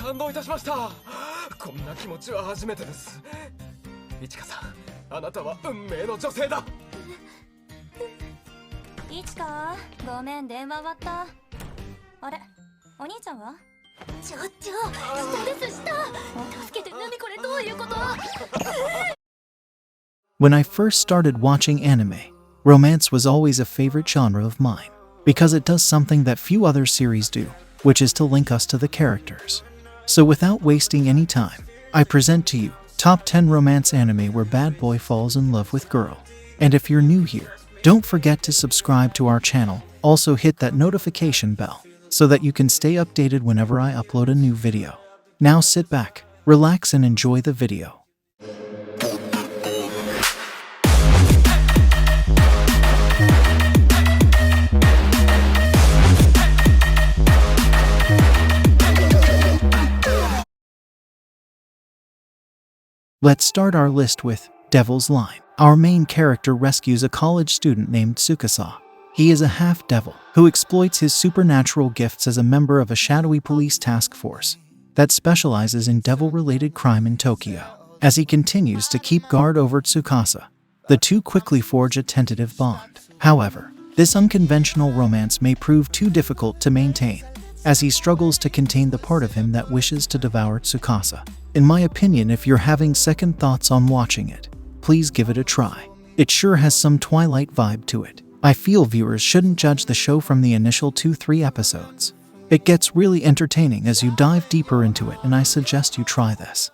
感動いたしました。こんな気持ちは初めてです。いちかさん、あなたは運命の女性だ。いちか、ごめん電話終わった。あれ、お兄ちゃんは？ストレスした。助けて、何これ、どういうこと？ When I first started watching anime, romance was always a favorite genre of mine, because it does something that few other series do, which is to link us to the characters. So without wasting any time, I present to you top 10 romance anime where bad boy falls in love with girl. And if you're new here, don't forget to subscribe to our channel, also hit that notification bell, so that you can stay updated whenever I upload a new video. Now sit back, relax and enjoy the video. Let's start our list with Devil's Line. Our main character rescues a college student named Tsukasa. He is a half-devil who exploits his supernatural gifts as a member of a shadowy police task force that specializes in devil-related crime in Tokyo. As he continues to keep guard over Tsukasa, the two quickly forge a tentative bond. However, this unconventional romance may prove too difficult to maintain, as he struggles to contain the part of him that wishes to devour Tsukasa. In my opinion, if you're having second thoughts on watching it, please give it a try. It sure has some Twilight vibe to it. I feel viewers shouldn't judge the show from the initial 2-3 episodes. It gets really entertaining as you dive deeper into it, and I suggest you try this.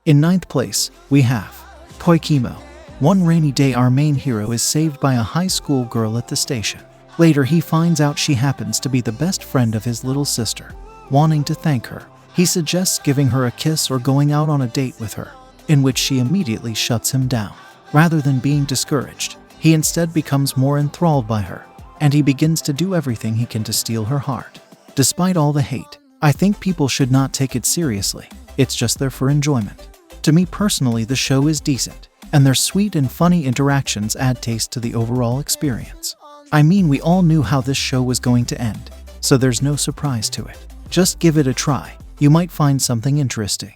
In 9th place, we have Poikimo. One rainy day, our main hero is saved by a high school girl at the station. Later, he finds out she happens to be the best friend of his little sister. Wanting to thank her, he suggests giving her a kiss or going out on a date with her, in which she immediately shuts him down. Rather than being discouraged, he instead becomes more enthralled by her, and he begins to do everything he can to steal her heart. Despite all the hate, I think people should not take it seriously. It's just there for enjoyment. To me personally, the show is decent, and their sweet and funny interactions add taste to the overall experience. I mean, we all knew how this show was going to end, so there's no surprise to it. Just give it a try. You might find something interesting.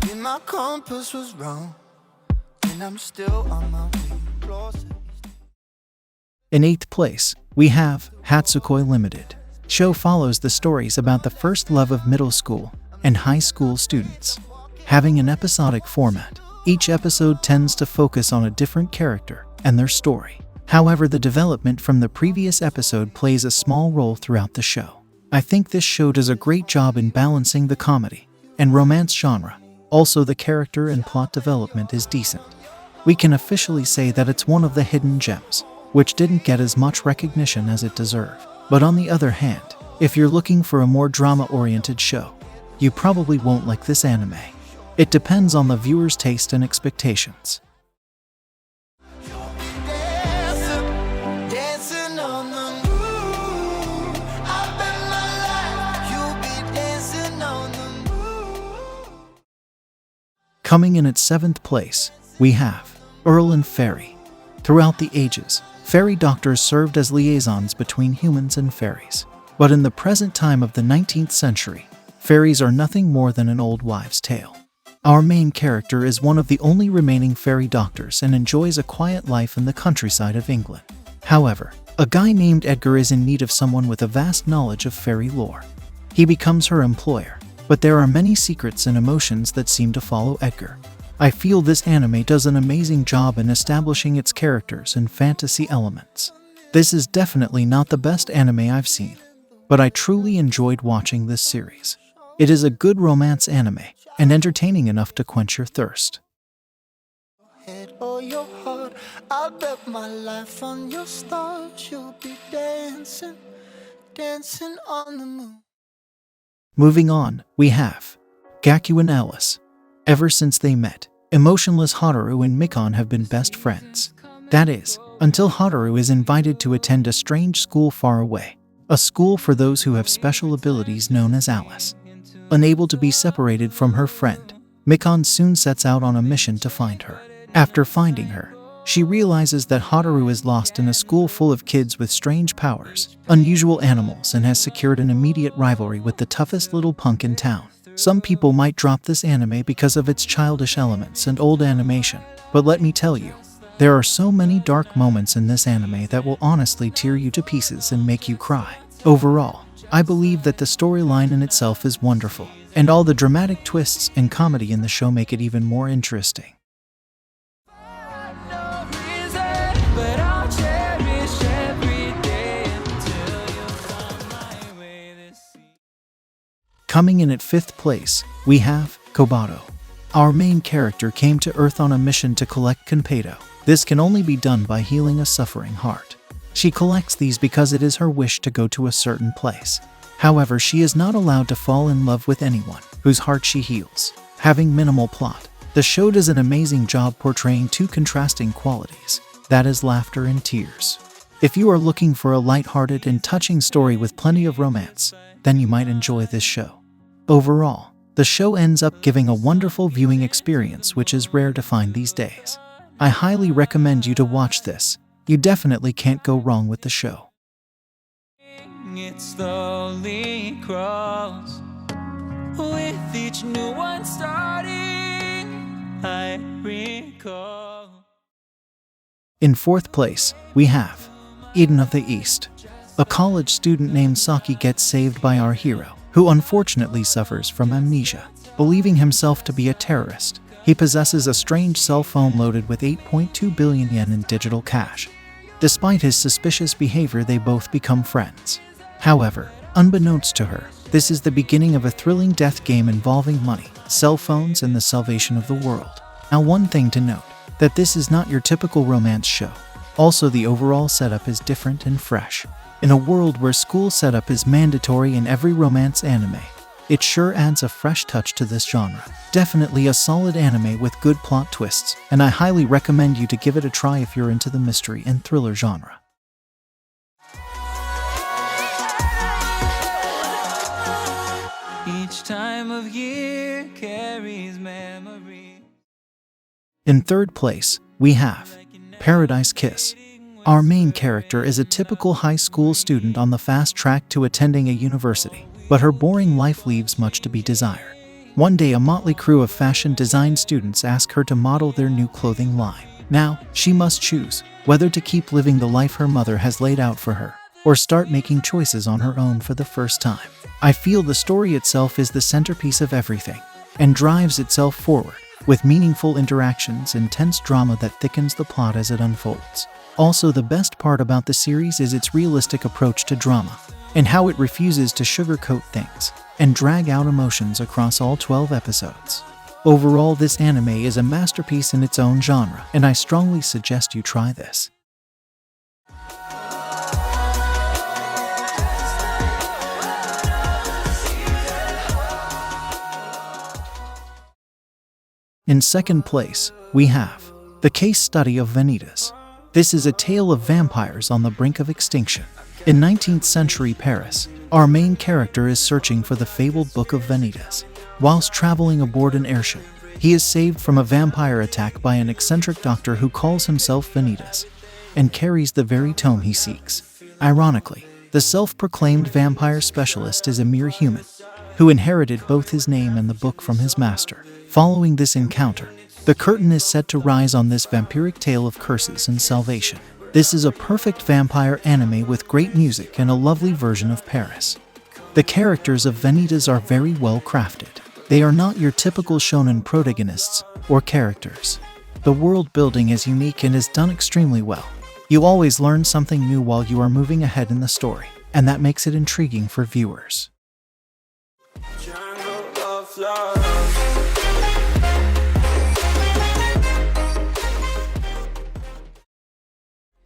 Maybe my compass was wrong, and I'm still on my way. In 8th place, we have HATSUKOI Limited. Show follows the stories about the first love of middle school and high school students. Having an episodic format, each episode tends to focus on a different character and their story. However, the development from the previous episode plays a small role throughout the show. I think this show does a great job in balancing the comedy and romance genre. Also, the character and plot development is decent. We can officially say that it's one of the hidden gems, which didn't get as much recognition as it deserved. But on the other hand, if you're looking for a more drama-oriented show, you probably won't like this anime. It depends on the viewer's taste and expectations. Coming in at 7th place, we have Earl and Fairy. Throughout the ages, fairy doctors served as liaisons between humans and fairies. But in the present time of the 19th century, fairies are nothing more than an old wives' tale. Our main character is one of the only remaining fairy doctors and enjoys a quiet life in the countryside of England. However, a guy named Edgar is in need of someone with a vast knowledge of fairy lore. He becomes her employer, but there are many secrets and emotions that seem to follow Edgar. I feel this anime does an amazing job in establishing its characters and fantasy elements. This is definitely not the best anime I've seen, but I truly enjoyed watching this series. It is a good romance anime and entertaining enough to quench your thirst. Head or your heart, I'll bet my life on your stars. You'll be dancing, dancing on the moon. Moving on, we have Gakuen and Alice. Ever since they met, emotionless Haruo and Mikon have been best friends. That is, until Haruo is invited to attend a strange school far away, a school for those who have special abilities known as Alice. Unable to be separated from her friend, Mikon soon sets out on a mission to find her. After finding her, she realizes that Haru is lost in a school full of kids with strange powers, unusual animals, and has secured an immediate rivalry with the toughest little punk in town. Some people might drop this anime because of its childish elements and old animation, but let me tell you, there are so many dark moments in this anime that will honestly tear you to pieces and make you cry. Overall, I believe that the storyline in itself is wonderful, and all the dramatic twists and comedy in the show make it even more interesting. Coming in at 5th place, we have KOVATO. Our main character came to Earth on a mission to collect KOVATO. This can only be done by healing a suffering heart. She collects these because it is her wish to go to a certain place. However, she is not allowed to fall in love with anyone whose heart she heals. Having minimal plot, the show does an amazing job portraying two contrasting qualities, that is laughter and tears. If you are looking for a lighthearted and touching story with plenty of romance, then you might enjoy this show. Overall, the show ends up giving a wonderful viewing experience which is rare to find these days. I highly recommend you to watch this. You definitely can't go wrong with the show. It slowly crawls with each new one starting, I recall. In 4th place, we have Eden of the East. A college student named Saki gets saved by our hero, who unfortunately suffers from amnesia. Believing himself to be a terrorist, he possesses a strange cell phone loaded with 8.2 billion yen in digital cash. Despite his suspicious behavior, they both become friends. However, unbeknownst to her, this is the beginning of a thrilling death game involving money, cell phones, and the salvation of the world. Now, one thing to note, that this is not your typical romance show. Also, the overall setup is different and fresh. In a world where school setup is mandatory in every romance anime, it sure adds a fresh touch to this genre. Definitely a solid anime with good plot twists, and I highly recommend you to give it a try if you're into the mystery and thriller genre. Each time of year carries memory. In 3rd place, we have Paradise Kiss. Our main character is a typical high school student on the fast track to attending a university, but her boring life leaves much to be desired. One day, a motley crew of fashion design students ask her to model their new clothing line. Now, she must choose whether to keep living the life her mother has laid out for her, or start making choices on her own for the first time. I feel the story itself is the centerpiece of everything, and drives itself forward, with meaningful interactions and tense drama that thickens the plot as it unfolds. Also, the best part about the series is its realistic approach to drama, and how it refuses to sugarcoat things and drag out emotions across all 12 episodes. Overall, this anime is a masterpiece in its own genre, and I strongly suggest you try this. In 2nd place, we have The Case Study of Vanitas. This is a tale of vampires on the brink of extinction. In 19th century Paris, our main character is searching for the fabled Book of Vanitas. Whilst traveling aboard an airship, he is saved from a vampire attack by an eccentric doctor who calls himself Vanitas, and carries the very tome he seeks. Ironically, the self-proclaimed vampire specialist is a mere human, who inherited both his name and the book from his master. Following this encounter, the curtain is set to rise on this vampiric tale of curses and salvation. This is a perfect vampire anime with great music and a lovely version of Paris. The characters of Vanitas are very well crafted. They are not your typical shonen protagonists or characters. The world building is unique and is done extremely well. You always learn something new while you are moving ahead in the story, and that makes it intriguing for viewers.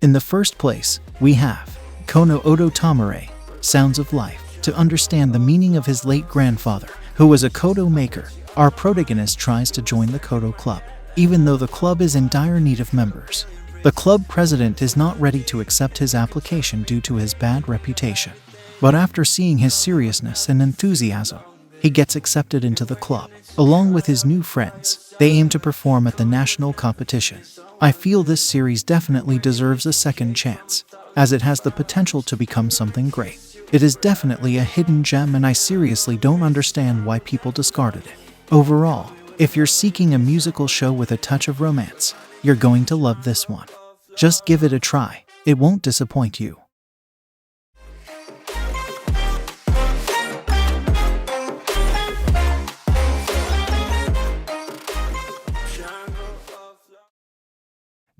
In the 1st place, we have Kono Odo Tomare, Sounds of Life. To understand the meaning of his late grandfather, who was a koto maker, our protagonist tries to join the Koto Club. Even though the club is in dire need of members, the club president is not ready to accept his application due to his bad reputation. But after seeing his seriousness and enthusiasm, He gets accepted into the club. Along with his new friends, they aim to perform at the national competition. I feel this series definitely deserves a second chance, as it has the potential to become something great. It is definitely a hidden gem and I seriously don't understand why people discarded it. Overall, if you're seeking a musical show with a touch of romance, you're going to love this one. Just give it a try, it won't disappoint you.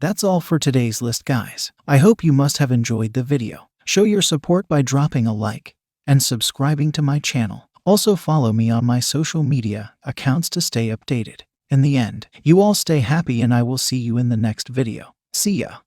That's all for today's list, guys. I hope you must have enjoyed the video. Show your support by dropping a like and subscribing to my channel. Also follow me on my social media accounts to stay updated. In the end, you all stay happy and I will see you in the next video. See ya.